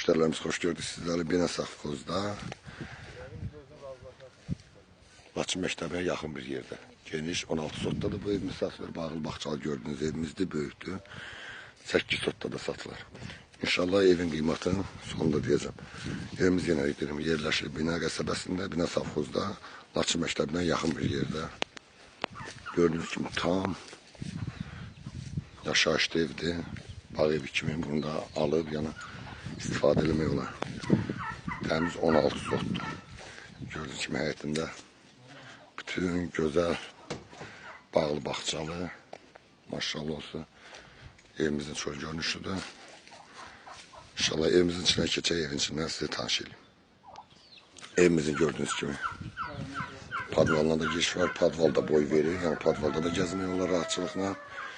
Müştərilərimiz xoş gördük sizləri Binə Safxozda. Laçın məktəbə yaxın bir yerdə. Geniş 16 sotdadır bu evimiz satılır. Bağlı bağçalı gördüğünüz evimizdir, böyükdür. 8 sotda satılır. İnşallah evin qiymatını sonunda deyəcəm. Evimiz yenə deyirəm, yerləşir Binə qəsəbəsində, Binə Safxozda, Laçın məktəbinə yaxın bir yerdə. Gördüğünüz kimi tam yaşayışlı evdir. Bağ evi kimi bunu da alıb, yəni istifadə eləmək olar. Təmiz 16 sotdur. Gördüğünüz kimi həyətində bütün gözəl bağlı bağçalı, maşallah olsun. Evimizin çöl görünüşüdür. İnşallah evimizin içine keçək, evin içindən sizi tanış edeyim. Evimizin gördüğünüz kimi padvalına da giriş var, padvalda boy verir. Yani padvalda da gezmək olar rahatçılıqla.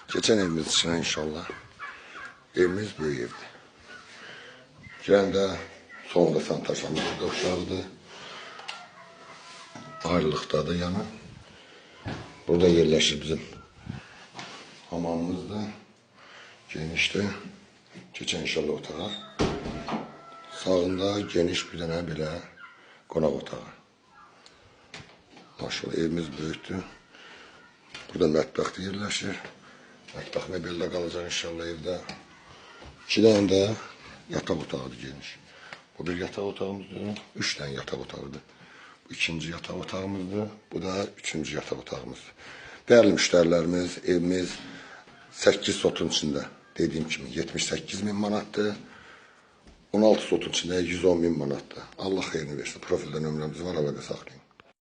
Keçən evimizin içine inşallah. Evimiz böyük evdir. Girəndə sonunda santaşamız burada uşaqdır. Ayrılıqdadır yəni. Burada yerləşir bizim hamamımız da. Genişdir. Keçən inşallah otağı. Sağında geniş bir dənə belə qonaq otağı. Maşallah evimiz böyükdür. Burada mətbəx yerləşir. Mətbəx mebeldə qalacaq inşallah evdə. 2 dənə də yataq otağıdır geniş. Bu bir yataq otağımızdır. 3 dənə yataq otağıdır. Bu ikinci yataq otağımızdır. Bu da üçüncü yataq otağımızdır. Değerli müşterilerimiz, evimiz 8 sotun içində. Dediğim kimi 78.000 manatdır. 16 sotun içində 110.000 manatdır. Allah xeyrini versin. Profildə nömrəmiz var, əlaqə saxlayın.